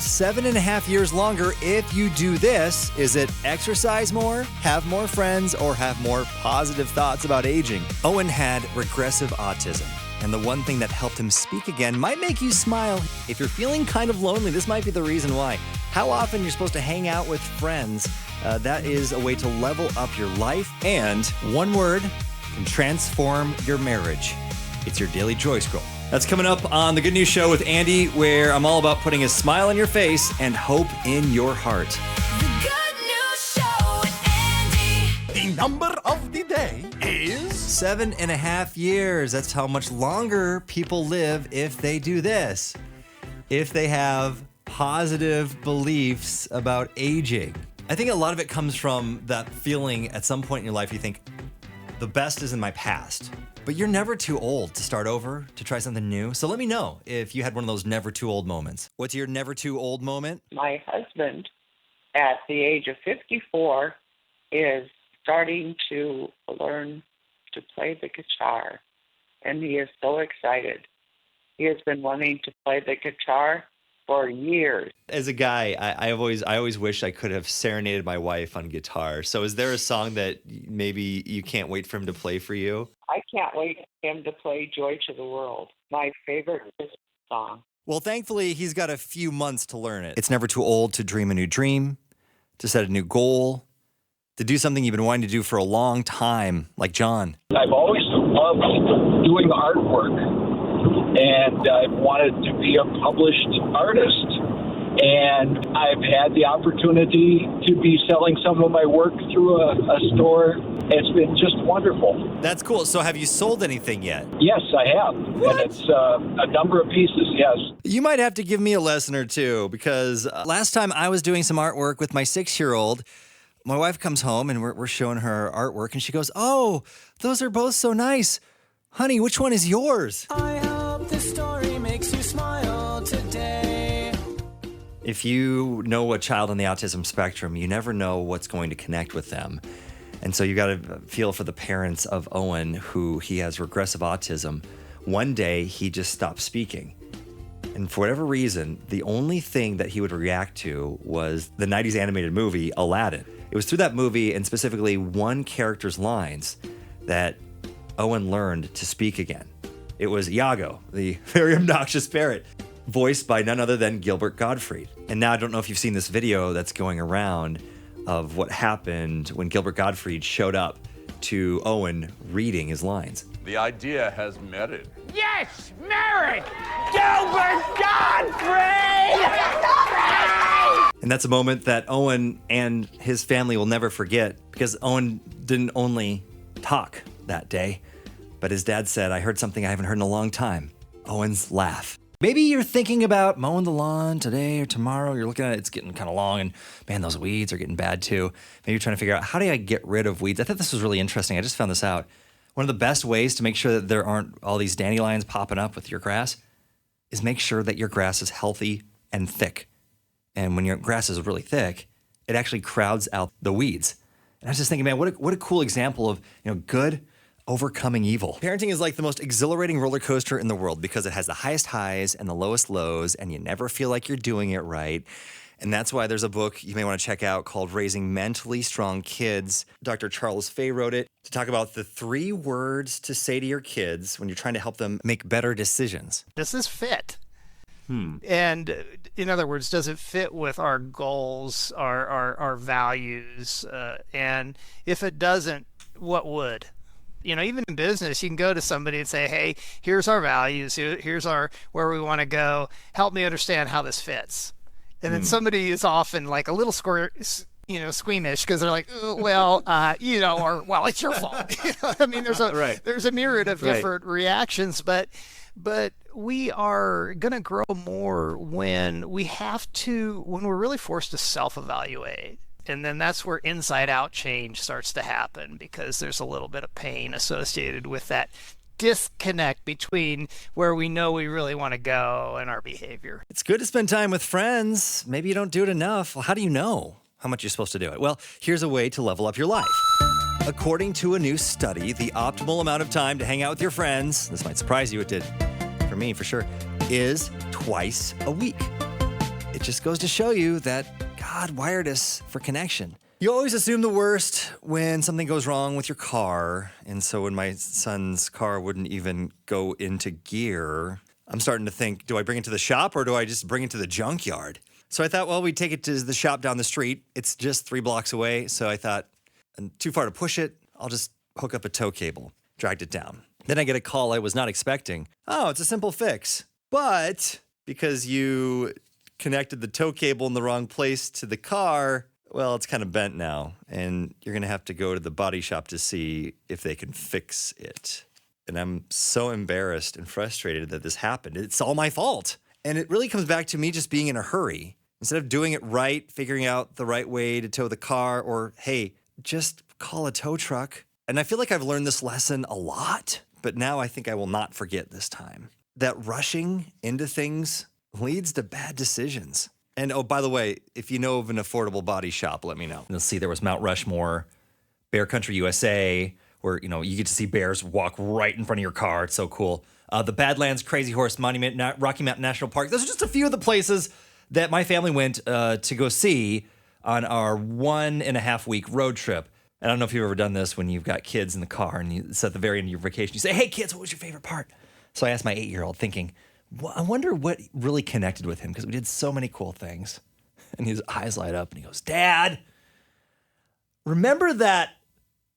live 7.5 years longer if you do this. Is it exercise more, have more friends, or have more positive thoughts about aging? Owen had regressive autism, and the one thing that helped him speak again might make you smile. If you're feeling kind of lonely, this might be the reason why. How often you're supposed to hang out with friends, that is a way to level up your life. And one word can transform your marriage. It's your Daily Joy Scroll. That's coming up on The Good News Show with Andy, where I'm all about putting a smile on your face and hope in your heart. The Good News Show with Andy. The number of the day is 7.5 years. That's how much longer people live if they do this. If they have positive beliefs about aging. I think a lot of it comes from that feeling at some point in your life you think, the best is in my past. But you're never too old to start over, to try something new. So let me know if you had one of those never too old moments. What's your never too old moment? My husband, at the age of 54, is starting to learn to play the guitar, and he is so excited. He has been wanting to play the guitar for years. As a guy, I always wish I could have serenaded my wife on guitar. So is there a song that maybe you can't wait for him to play for you? I can't wait for him to play Joy to the World, my favorite Christmas song. Well, thankfully, he's got a few months to learn it. It's never too old to dream a new dream, to set a new goal, to do something you've been wanting to do for a long time, like John. I've always loved doing artwork, and I've wanted to be a published artist. And I've had the opportunity to be selling some of my work through a store. It's been just wonderful. That's cool. So have you sold anything yet? Yes, I have. What? And it's a number of pieces, yes. You might have to give me a lesson or two, because last time I was doing some artwork with my 6-year-old, my wife comes home and we're showing her artwork, and she goes, "Oh, those are both so nice. Honey, which one is yours?" I hope this story makes you smile today. If you know a child on the autism spectrum, you never know what's going to connect with them. And so you got to feel for the parents of Owen, who he has regressive autism. One day he just stopped speaking. And for whatever reason, the only thing that he would react to was the 90s animated movie, Aladdin. It was through that movie, and specifically one character's lines, that Owen learned to speak again. It was Iago, the very obnoxious parrot, voiced by none other than Gilbert Gottfried. And now I don't know if you've seen this video that's going around of what happened when Gilbert Gottfried showed up to Owen reading his lines. The idea has merit. Yes, merit! Gilbert Gottfried! And that's a moment that Owen and his family will never forget, because Owen didn't only talk that day, but his dad said, "I heard something I haven't heard in a long time." Owen's laugh. Maybe you're thinking about mowing the lawn today or tomorrow. You're looking at it, it's getting kind of long, and man, those weeds are getting bad too. Maybe you're trying to figure out, how do I get rid of weeds? I thought this was really interesting. I just found this out. One of the best ways to make sure that there aren't all these dandelions popping up with your grass is make sure that your grass is healthy and thick. And when your grass is really thick, it actually crowds out the weeds. And I was just thinking, man, what a cool example of, good overcoming evil. Parenting is like the most exhilarating roller coaster in the world, because it has the highest highs and the lowest lows, and you never feel like you're doing it right. And that's why there's a book you may want to check out called Raising Mentally Strong Kids. Dr. Charles Fay wrote it to talk about the 3 words to say to your kids when you're trying to help them make better decisions. Does this fit? And in other words, does it fit with our goals, our values? And if it doesn't, what would? Even in business, you can go to somebody and say, "Hey, here's our values. Here's where we want to go. Help me understand how this fits." And then somebody is often like a little squeamish, because they're like, "Well, or well, it's your fault." I mean, there's a myriad of different reactions, but we are going to grow more when we're really forced to self-evaluate. And then that's where inside-out change starts to happen, because there's a little bit of pain associated with that disconnect between where we know we really want to go and our behavior. It's good to spend time with friends. Maybe you don't do it enough. Well, how do you know how much you're supposed to do it? Well, here's a way to level up your life. According to a new study, the optimal amount of time to hang out with your friends, this might surprise you, it did for me for sure, is twice a week. it just goes to show you that God wired us for connection. You always assume the worst when something goes wrong with your car. And so when my son's car wouldn't even go into gear, I'm starting to think, do I bring it to the shop or do I just bring it to the junkyard? So I thought, well, we'd take it to the shop down the street. It's just 3 blocks away. So I thought, too far to push it. I'll just hook up a tow cable. Dragged it down. Then I get a call I was not expecting. Oh, it's a simple fix. But because you connected the tow cable in the wrong place to the car, well, it's kind of bent now. And you're going to have to go to the body shop to see if they can fix it. And I'm so embarrassed and frustrated that this happened. It's all my fault. And it really comes back to me just being in a hurry. Instead of doing it right, figuring out the right way to tow the car, or, hey, just call a tow truck. And I feel like I've learned this lesson a lot, but now I think I will not forget this time. That rushing into things leads to bad decisions. And oh, by the way, if you know of an affordable body shop, let me know. You'll see there was Mount Rushmore, Bear Country USA, where, you get to see bears walk right in front of your car. It's so cool. The Badlands Crazy Horse Monument, Rocky Mountain National Park. Those are just a few of the places that my family went to go see on our 1.5-week road trip. And I don't know if you've ever done this when you've got kids in the car and it's at the very end of your vacation. You say, hey, kids, what was your favorite part? So I asked my 8-year-old thinking, I wonder what really connected with him because we did so many cool things. And his eyes light up and he goes, Dad, remember that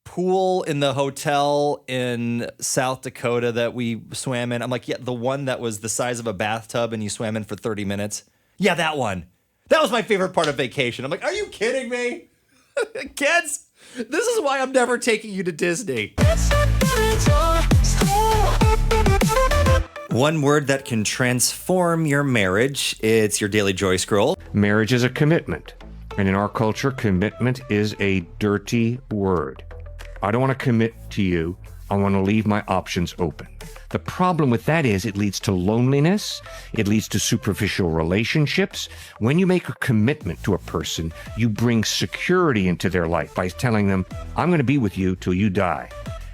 pool in the hotel in South Dakota that we swam in? I'm like, yeah, the one that was the size of a bathtub and you swam in for 30 minutes? Yeah, that one. That was my favorite part of vacation. I'm like, are you kidding me? Kids, this is why I'm never taking you to Disney. One word that can transform your marriage. It's your Daily Joy Scroll. Marriage is a commitment. And in our culture, commitment is a dirty word. I don't want to commit to you. I want to leave my options open. The problem with that is it leads to loneliness. It leads to superficial relationships. When you make a commitment to a person, you bring security into their life by telling them, I'm going to be with you till you die.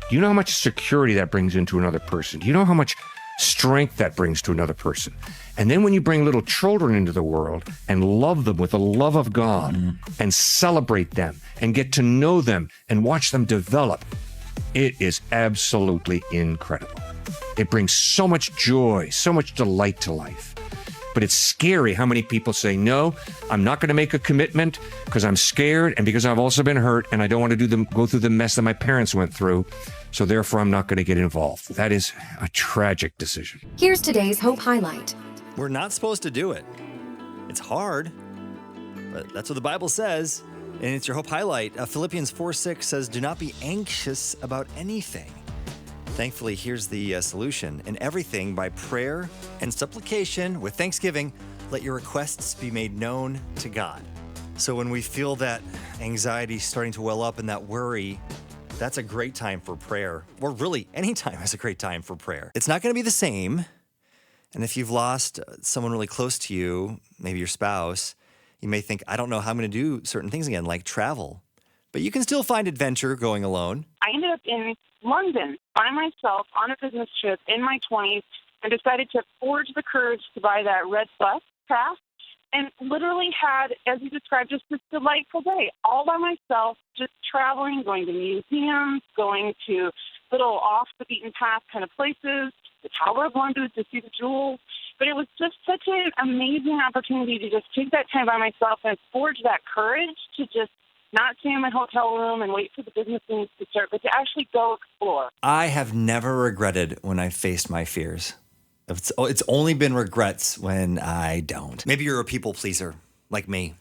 Do you know how much security that brings into another person? Do you know how much strength that brings to another person? And then when you bring little children into the world and love them with the love of God and celebrate them and get to know them and watch them develop, it is absolutely incredible. It brings so much joy, so much delight to life. But it's scary how many people say, no, I'm not going to make a commitment because I'm scared and because I've also been hurt and I don't want to go through the mess that my parents went through. So therefore, I'm not going to get involved. That is a tragic decision. Here's today's Hope Highlight. We're not supposed to do it. It's hard, but that's what the Bible says. And it's your Hope Highlight. Philippians 4:6 says, do not be anxious about anything. Thankfully, here's the solution. In everything, by prayer and supplication with thanksgiving, let your requests be made known to God. So when we feel that anxiety starting to well up and that worry, that's a great time for prayer. Or really, any time is a great time for prayer. It's not going to be the same. And if you've lost someone really close to you, maybe your spouse, you may think, I don't know how I'm going to do certain things again, like travel. But you can still find adventure going alone. I ended up in London by myself on a business trip in my 20s and decided to forge the courage to buy that red bus pass and literally had, as you described, just this delightful day all by myself, just traveling, going to museums, going to little off-the-beaten-path kind of places, the Tower of London to see the jewels. But it was just such an amazing opportunity to just take that time by myself and forge that courage to just not stay in my hotel room and wait for the business things to start, but to actually go explore. I have never regretted when I faced my fears. It's only been regrets when I don't. Maybe you're a people pleaser like me.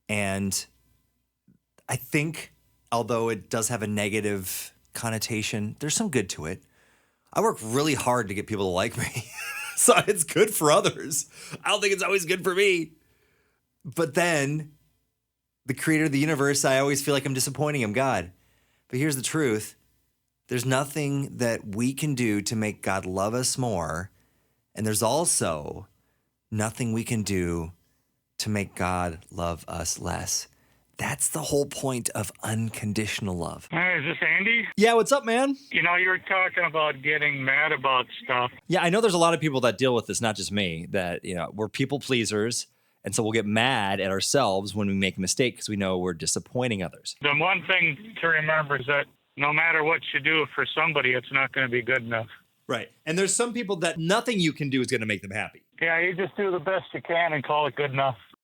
And I think, although it does have a negative connotation, there's some good to it. I work really hard to get people to like me. So it's good for others. I don't think it's always good for me. But then, the creator of the universe, I always feel like I'm disappointing him, God. But here's the truth. There's nothing that we can do to make God love us more. And there's also nothing we can do to make God love us less. That's the whole point of unconditional love. Hi, is this Andy? Yeah, what's up, man? You know, you were talking about getting mad about stuff. Yeah, I know there's a lot of people that deal with this, not just me, that, we're people pleasers. And so we'll get mad at ourselves when we make a mistake because we know we're disappointing others. The one thing to remember is that no matter what you do for somebody, it's not going to be good enough. Right. And there's some people that nothing you can do is going to make them happy. Yeah, you just do the best you can and call it good enough.